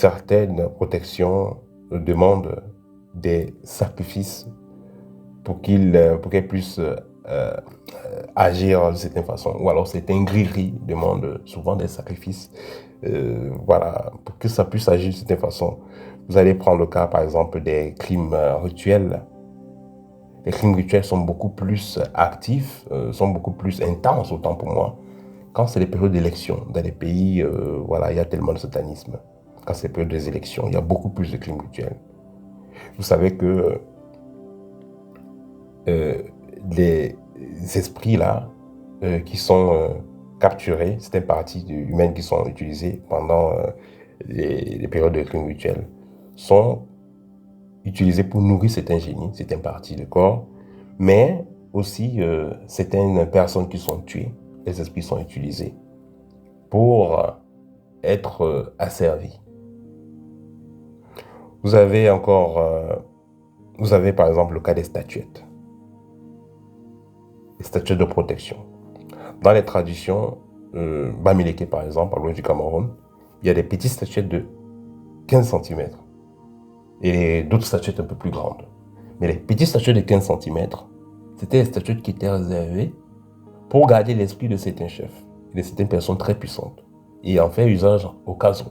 certaines protections demandent des sacrifices pour qu'elles puissent agir de certaine façon. Ou alors certaines grilleries demandent souvent des sacrifices. Voilà, pour que ça puisse agir de certaine façon. Vous allez prendre le cas, par exemple, des crimes rituels. Les crimes rituels sont beaucoup plus actifs, sont beaucoup plus intenses, autant pour moi, quand c'est les périodes d'élection. Dans les pays, voilà, il y a tellement de satanisme. Quand c'est les périodes des élections, il y a beaucoup plus de crimes rituels. Vous savez que les esprits-là qui sont capturés, c'est une partie humaine qui sont utilisées pendant les périodes de crimes rituels, sont utilisés pour nourrir certains génies, certaines parties du corps, mais aussi certaines personnes qui sont tuées, les esprits sont utilisés pour être asservis. Vous avez par exemple le cas des statuettes. Les statuettes de protection. Dans les traditions, Bamileke par exemple, à l'ouest du Cameroun, il y a des petites statuettes de 15 cm et d'autres statuettes un peu plus grandes. Mais les petites statuettes de 15 cm, c'était les statuettes qui étaient réservées pour garder l'esprit de certains chefs, de certaines personnes très puissantes, et en faire usage au cas où.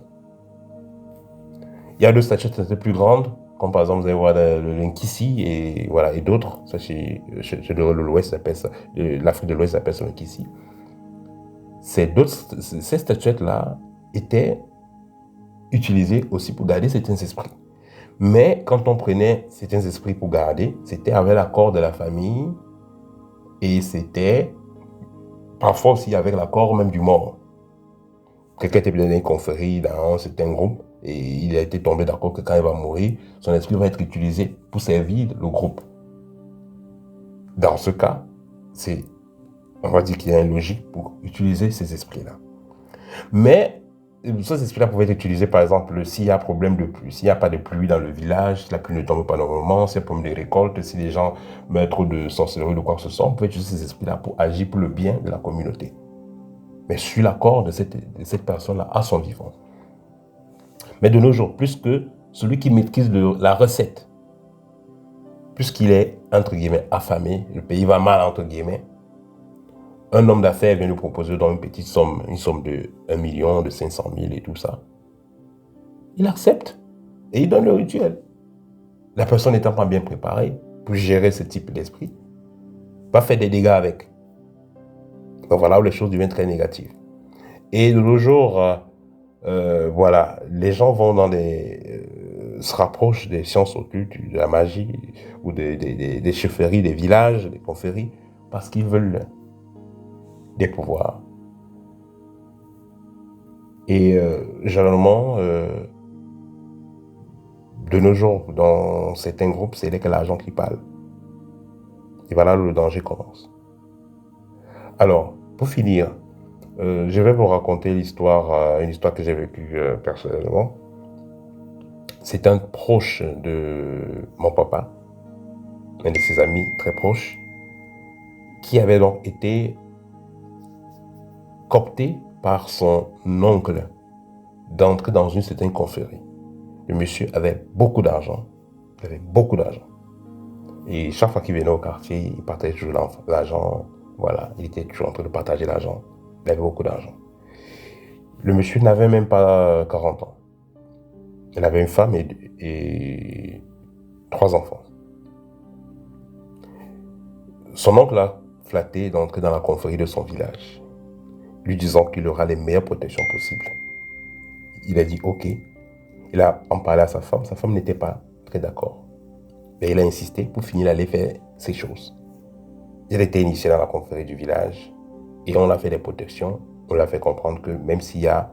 Il y a deux statuettes un peu plus grandes, comme par exemple vous allez voir le Nkisi et voilà, et d'autres. Ça chez l'Ouest, l'Afrique de l'Ouest s'appelle ça le Nkisi. Ces statuettes-là étaient utilisées aussi pour garder certains esprits. Mais quand on prenait certains esprits pour garder, c'était avec l'accord de la famille et c'était parfois aussi avec l'accord même du mort. Quelqu'un était dans une confrérie, dans un certain groupe, et il a été tombé d'accord que quand il va mourir, son esprit va être utilisé pour servir le groupe. Dans ce cas, on va dire qu'il y a une logique pour utiliser ces esprits-là. Mais ces esprits-là pouvaient être utilisés, par exemple, s'il y a problème de pluie, s'il n'y a pas de pluie dans le village, si la pluie ne tombe pas normalement, s'il y a problème de récolte, si les gens mettent trop de sorcellerie ou de quoi que ce soit, on peut utiliser ces esprits-là pour agir pour le bien de la communauté. Mais sur l'accord de cette personne-là à son vivant. Mais de nos jours, plus que celui qui maîtrise la recette, puisqu'il est, entre guillemets, affamé, le pays va mal, entre guillemets, un homme d'affaires vient lui proposer dans une petite somme, une somme de 1 million, de 500 000 et tout ça. Il accepte et il donne le rituel. La personne n'étant pas bien préparée pour gérer ce type d'esprit, va faire des dégâts avec. Donc voilà où les choses deviennent très négatives. Et de nos jours, voilà, les gens vont se rapprochent des sciences occultes, de la magie, ou des chefferies, des villages, des confréries, parce qu'ils veulent des pouvoirs. Et généralement, de nos jours, dans certains groupes, c'est que l'argent qui parle. Et voilà où le danger commence. Alors, pour finir, je vais vous raconter une histoire que j'ai vécue personnellement. C'est un proche de mon papa, un de ses amis très proches, qui avait donc été coopté par son oncle d'entrer dans une certaine confrérie. Le monsieur avait beaucoup d'argent. Et chaque fois qu'il venait au quartier, il partageait toujours l'argent. Voilà, il était toujours en train de partager l'argent. Il avait beaucoup d'argent. Le monsieur n'avait même pas 40 ans. Il avait une femme et 3 enfants. Son oncle a flatté d'entrer dans la confrérie de son village, lui disant qu'il aura les meilleures protections possibles. Il a dit OK. Il a en parlé à sa femme. Sa femme n'était pas très d'accord. Mais il a insisté pour finir d'aller faire ces choses. Il a été initié dans la confrérie du village et on l'a fait des protections. On l'a fait comprendre que même s'il y a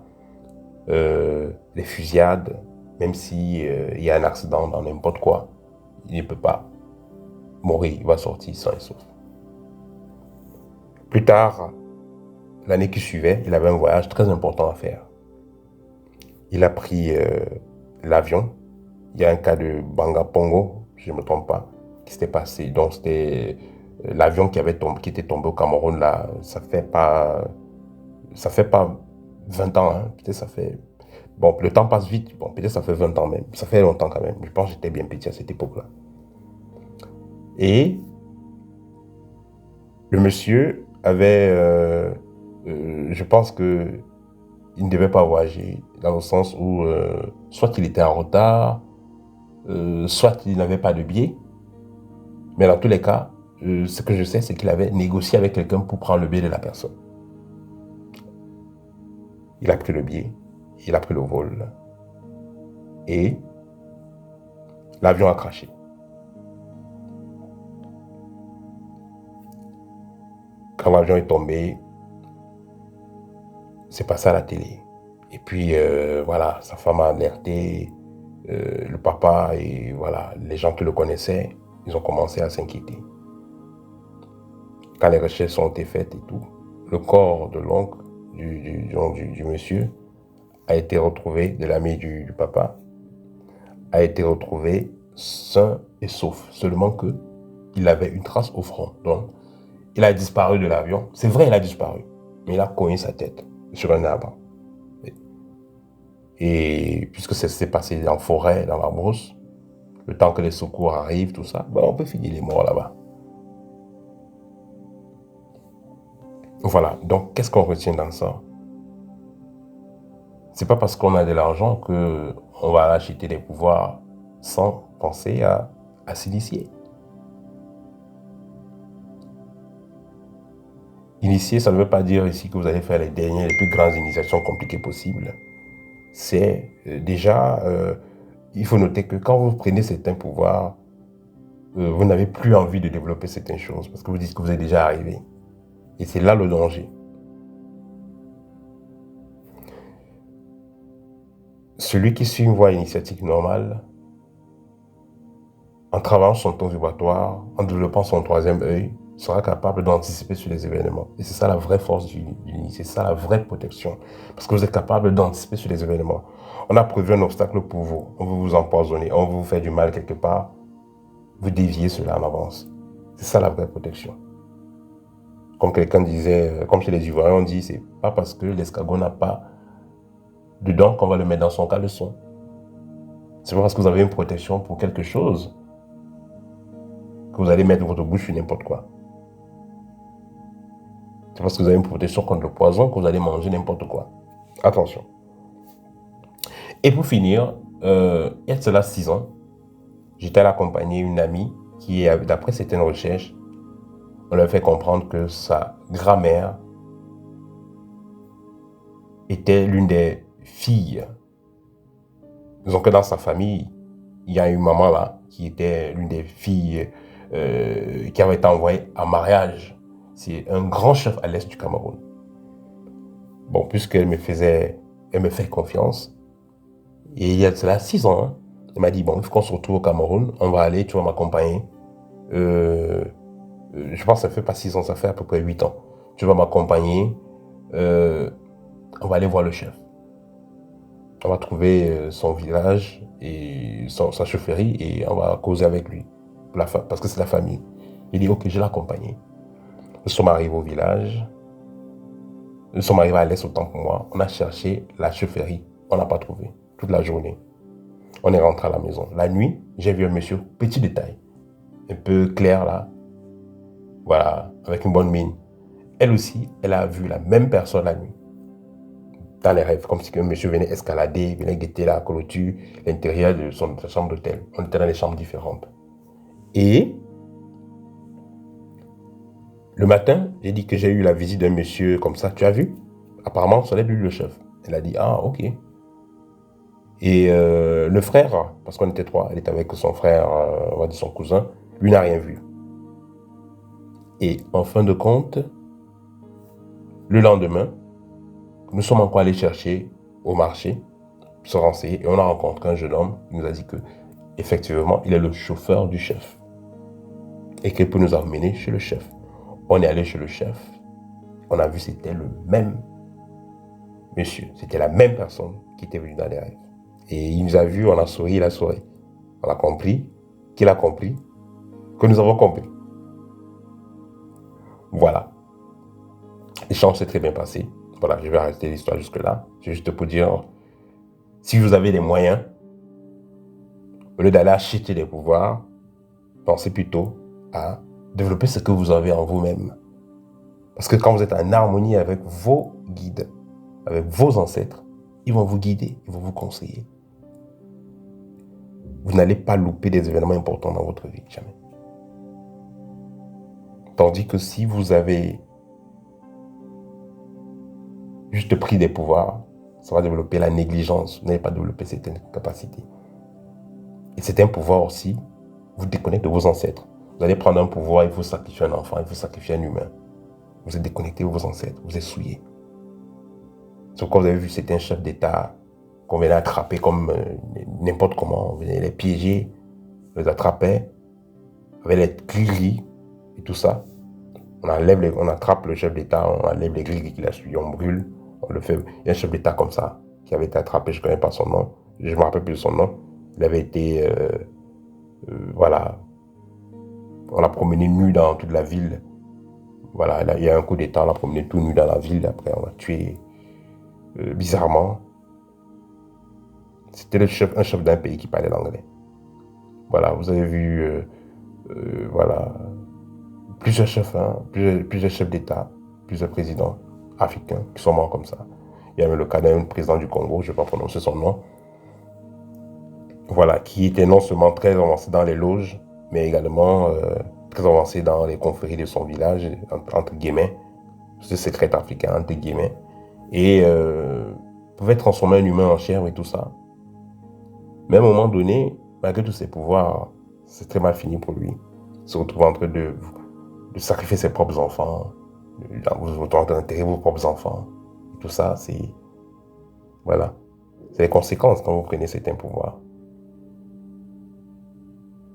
des fusillades, même s'il y a un accident dans n'importe quoi, il ne peut pas mourir. Il va sortir sain et sauf. Plus tard, l'année qui suivait, il avait un voyage très important à faire. Il a pris l'avion. Il y a un cas de Banga Pongo, si je ne me trompe pas, qui s'était passé. Donc c'était l'avion qui était tombé au Cameroun là. Ça fait pas 20 ans, hein. Peut-être ça fait Bon, le temps passe vite. Bon, peut-être ça fait 20 ans même. Ça fait longtemps quand même. Je pense que j'étais bien petit à cette époque-là. Et le monsieur avait, je pense que il ne devait pas voyager, dans le sens où soit il était en retard, soit il n'avait pas de billet. Mais dans tous les cas, ce que je sais, c'est qu'il avait négocié avec quelqu'un pour prendre le billet de la personne. Il a pris le billet, il a pris le vol. Et l'avion a craché. Quand l'avion est tombé, c'est passé à la télé. Et puis, voilà, sa femme a alerté, le papa et voilà, les gens qui le connaissaient, ils ont commencé à s'inquiéter. Quand les recherches ont été faites et tout, le corps de l'oncle du monsieur a été retrouvé, de l'ami du papa, a été retrouvé sain et sauf. Seulement que il avait une trace au front. Donc, il a disparu de l'avion. C'est vrai, il a disparu. Mais il a cogné sa tête sur un arbre. Et puisque ça s'est passé en forêt, dans la brousse, le temps que les secours arrivent, tout ça, ben on peut finir les morts là-bas. Voilà. Donc, qu'est-ce qu'on retient dans ça? C'est pas parce qu'on a de l'argent qu'on va acheter des pouvoirs sans penser à s'initier. Initier, ça ne veut pas dire ici que vous allez faire les dernières, les plus grandes initiations compliquées possibles. C'est déjà, il faut noter que quand vous prenez certains pouvoirs, vous n'avez plus envie de développer certaines choses parce que vous dites que vous êtes déjà arrivé. Et c'est là le danger. Celui qui suit une voie initiatique normale, en travaillant son ton vibratoire, en développant son troisième œil, sera capable d'anticiper sur les événements. Et c'est ça la vraie force du c'est ça la vraie protection. Parce que vous êtes capable d'anticiper sur les événements. On a prévu un obstacle pour vous. On veut vous empoisonner. On veut vous faire du mal quelque part. Vous déviez cela en avance. C'est ça la vraie protection. Comme quelqu'un disait, comme chez les Ivoiriens, on dit, c'est pas parce que l'escargot n'a pas de dents qu'on va le mettre dans son caleçon. C'est pas parce que vous avez une protection pour quelque chose que vous allez mettre votre bouche sur n'importe quoi. C'est parce que vous avez une protection contre le poison que vous allez manger n'importe quoi. Attention. Et pour finir, il y a de cela 6 ans, j'étais allé accompagner une amie qui, d'après certaines recherches, on lui a fait comprendre que sa grand-mère était l'une des filles. Disons que dans sa famille, il y a une maman là qui était l'une des filles qui avait été envoyée en mariage. C'est un grand chef à l'est du Cameroun. Bon, puisqu'elle me fait confiance, et il y a cela 6 ans, hein, elle m'a dit, bon, il faut qu'on se retrouve au Cameroun, on va aller, tu vas m'accompagner. Je pense que ça fait pas 6 ans, ça fait à peu près 8 ans. Tu vas m'accompagner, on va aller voir le chef. On va trouver son village et sa chaufferie et on va causer avec lui, parce que c'est la famille. Il dit, ok, je l'ai accompagné. Nous sommes arrivés au village, nous sommes arrivés à l'est autant pour moi. On a cherché la chaufferie, on n'a pas trouvé, toute la journée. On est rentré à la maison. La nuit, j'ai vu un monsieur, petit détail, un peu clair là, voilà, avec une bonne mine. Elle aussi, elle a vu la même personne la nuit, dans les rêves, comme si un monsieur venait escalader, venait guetter la clôture, l'intérieur de sa chambre d'hôtel. On était dans des chambres différentes. Et le matin, j'ai dit que j'ai eu la visite d'un monsieur comme ça. Tu as vu? Apparemment, ça allait lui le chef. Elle a dit, ah, ok. Et le frère, parce qu'on était 3, elle était avec son frère, on va dire son cousin, lui n'a rien vu. Et en fin de compte, le lendemain, nous sommes encore allés chercher au marché, se renseigner, et on a rencontré un jeune homme qui nous a dit que, effectivement, il est le chauffeur du chef. Et qu'il peut nous emmener chez le chef. On est allé chez le chef, on a vu c'était le même monsieur, c'était la même personne qui était venue dans les rêves. Et il nous a vus, on a souri, il a souri. On a compris qu'il a compris, que nous avons compris. Voilà. L'échange s'est très bien passé. Voilà, je vais arrêter l'histoire jusque-là. C'est juste pour dire Si vous avez les moyens, au lieu d'aller acheter des pouvoirs, pensez plutôt à développer ce que vous avez en vous-même. Parce que quand vous êtes en harmonie avec vos guides, avec vos ancêtres, ils vont vous guider, ils vont vous conseiller. Vous n'allez pas louper des événements importants dans votre vie, jamais. Tandis que si vous avez juste pris des pouvoirs, ça va développer la négligence, vous n'allez pas développer certaines capacités. Et certains pouvoirs aussi vous déconnectent de vos ancêtres. Vous allez prendre un pouvoir, il faut sacrifier un enfant, il faut sacrifier un humain. Vous êtes déconnecté de vos ancêtres, vous êtes souillé. C'est pourquoi vous avez vu certains chefs d'État qu'on venait attraper comme n'importe comment, on venait les piéger, on les attrapait, avec les gris et tout ça. On attrape le chef d'État, on enlève les gris qu'il a suivi, on brûle, on le fait. Il y a un chef d'État comme ça, qui avait été attrapé, je ne connais pas son nom, je ne me rappelle plus de son nom. Il avait été, voilà, on l'a promené nu dans toute la ville. Voilà, il y a un coup d'État, on l'a promené tout nu dans la ville, après on l'a tué bizarrement. C'était un chef d'un pays qui parlait l'anglais. Voilà, vous avez vu, voilà, plusieurs chefs, plusieurs chefs d'État, plusieurs présidents africains qui sont morts comme ça. Il y a même le cas d'un président du Congo, je ne vais pas prononcer son nom, voilà, qui était non seulement très avancé dans les loges, mais également très avancé dans les confréries de son village, entre guillemets, ce secret africain, entre guillemets, et pouvait transformer un humain en chair et tout ça. Mais à un moment donné, malgré tous ses pouvoirs, c'est très mal fini pour lui. Il se retrouve en train de sacrifier ses propres enfants, vous en train d'enterrer vos propres enfants. Et tout ça, c'est... Voilà. C'est les conséquences quand vous prenez certains pouvoirs.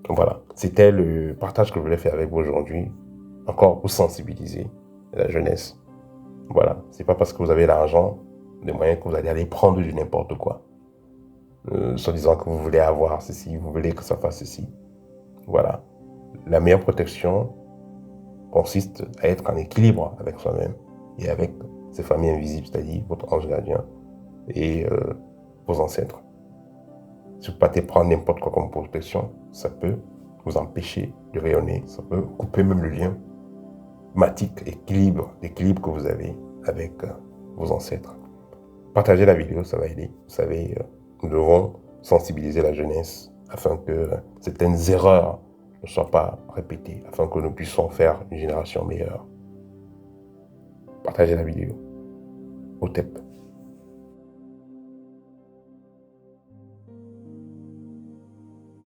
Donc voilà. C'était le partage que je voulais faire avec vous aujourd'hui. Encore pour sensibiliser la jeunesse. Voilà. C'est pas parce que vous avez l'argent, les moyens que vous allez aller prendre du n'importe quoi. Soit disant que vous voulez avoir ceci, vous voulez que ça fasse ceci. Voilà. La meilleure protection consiste à être en équilibre avec soi-même et avec ses familles invisibles, c'est-à-dire votre ange gardien et vos ancêtres. Si vous partez prendre n'importe quoi comme protection, ça peut vous empêcher de rayonner, ça peut couper même le lien matique, l'équilibre que vous avez avec vos ancêtres. Partagez la vidéo, ça va aider. Vous savez, nous devons sensibiliser la jeunesse afin que certaines erreurs ne soient pas répétées, afin que nous puissions faire une génération meilleure. Partagez la vidéo. Au TEP.